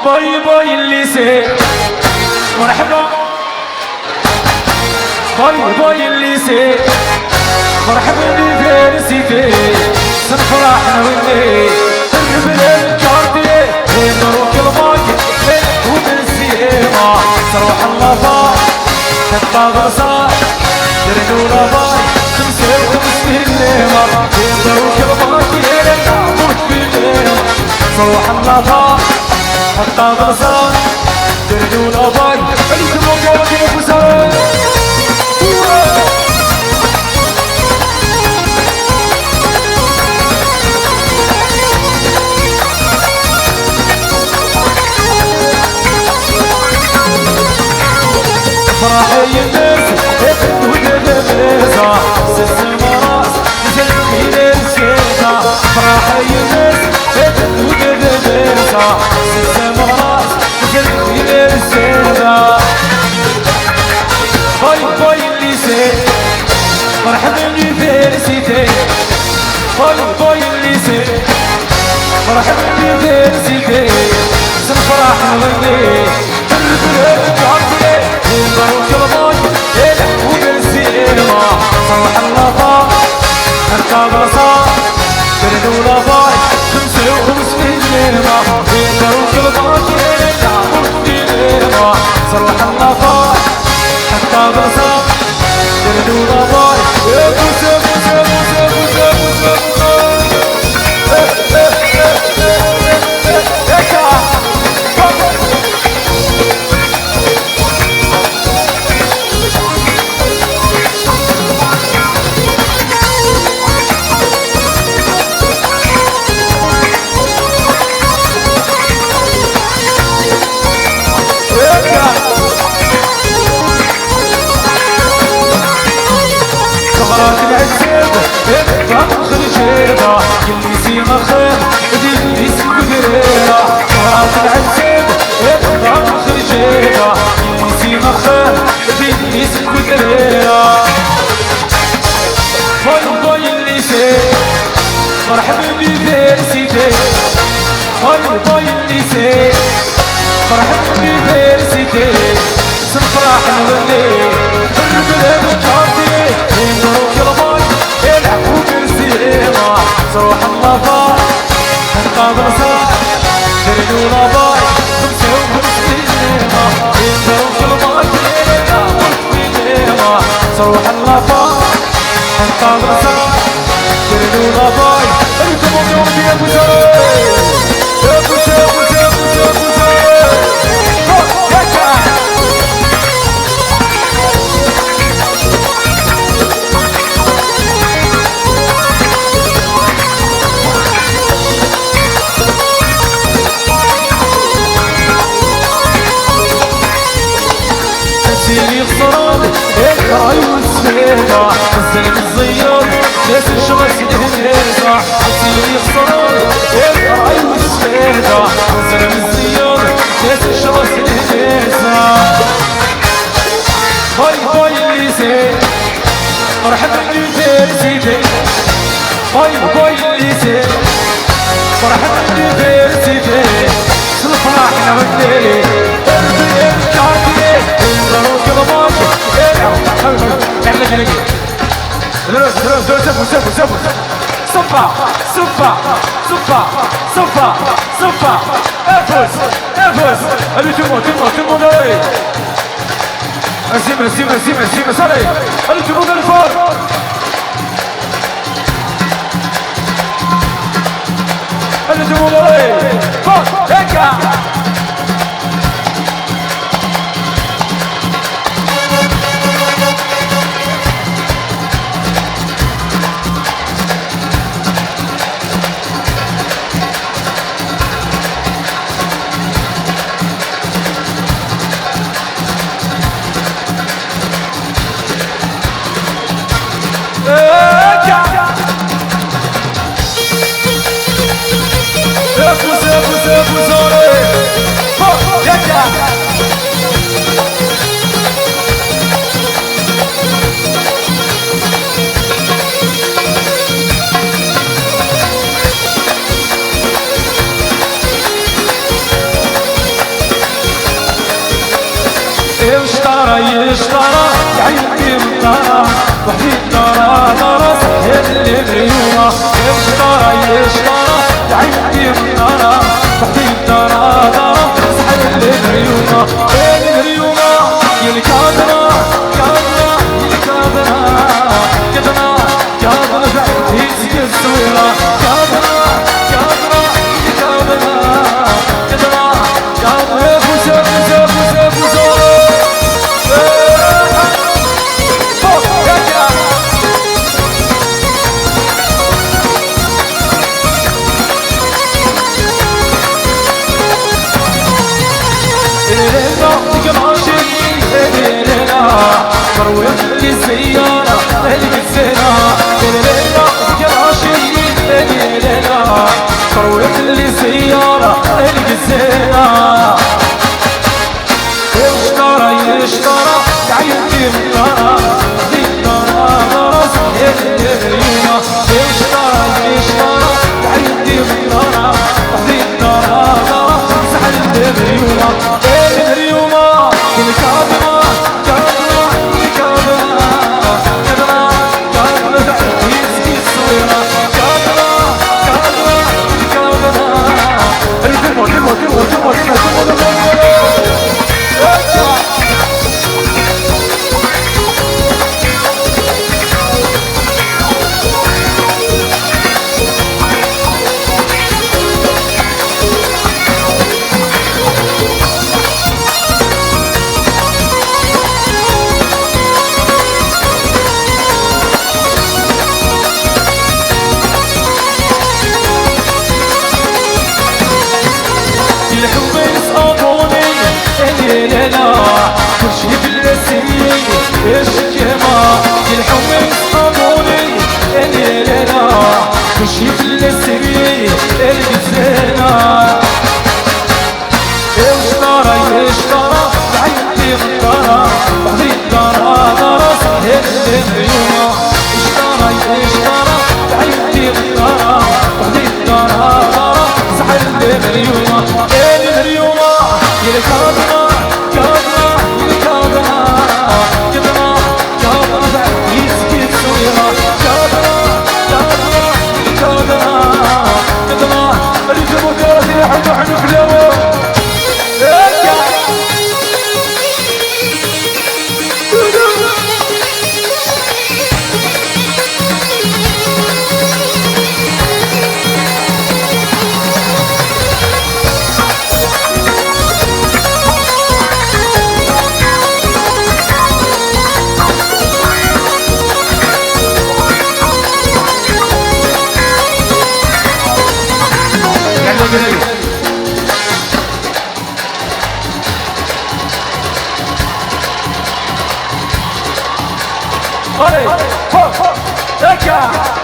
باي باي الليسي مرحبا باي باي الليسي مرحبا بالفيرسيتي سنفرح انا واللي البلاد كاردي نروح الباقي وبالسيما صروح اللافا تطلع غرصا تردو لافا تمسير وتمسير ليما نروح الباقي نعمل بالليما صروح اللافا تطلع غرصا تردو لافا اللي تبقى وكيف وسار فرحي الناس ودد بيزا سلسل راس جلبي للسيدا فرحي الناس ودد بيزا سلسل راس جلبي للسيدا باي باي الليسي مرحبا بالفيرسيتي باي باي الليسي مرحبا بالفيرسيتي سنفرح نغني البلاد كاردي نروح الباي وبالسيما صروح اللافا نركب رصا تردو لافاي خمسة وخمس في الليمة نروح الباي نعمل في الليمة صروح اللافا نركب رصا تردو لافاي بوسة بوسة بوسة بوسة بوسة يليسي مخير يليسي كبيرة مرات العزيب يبقى مخرجيرة يليسي مخير يليسي كبيرة باي باي الليسي مرحبا بالفيرسيتي باي باي الليسي مرحبا بالفيرسيتي سنفرح نولي البلاد كاردي نروح الباي يلعبوا بالسيما صروح اللافا نركب رصا تردو لافاي خمسة وخمس في الليمة نروح الباي نعمل في الليمة صروح اللافا نركب رصا تردو لافاي انتم موجودين يا ابو زايد يا ابو زايد يا ابو زايد ابو اللي خسران الراي والسفيدة الزلم الزيار ناس الشمس الهنيزة اللي خسران الراي والسفيدة الزلم الزيار ناس الشمس الهنيزة باي باي الليسي مرحبا بالفيرسيتي باي باي الليسي مرحبا بالفيرسيتي سنفرح نغني البلاد كاردي نروح الباي احنا جنجي سبوا صفا صفا صفا صفا صفا افوز allez tout le monde allez merci allez allez tout le monde allez fort allez tout le monde allez fort يشترى يعيني من دارا وحدي دارا صحيت اللي مريومة يشترى يعيني من دارا وحدي دارا صحيت اللي مريومة الكادرة بعدي تسكي السويرة مروت لي السيارة هلك الزينة ليلة كراشي ليلة مروت لي السيارة هلك الزينة يشترى عيني من دارا دي دارا صحيت اليوم يشترى عيني من دارا دي دارا صحيت اليوم الكادرة كل شي بالرسمي الشجمة الحب يصطادوني ليلة كل شي بالرسمي الجزينة يشترى بعيني من دارا بعدي دارا صحيت اليوم يشترى بعيني من دارا بعدي دارا صحيت اليوم الكادرة Olha aí,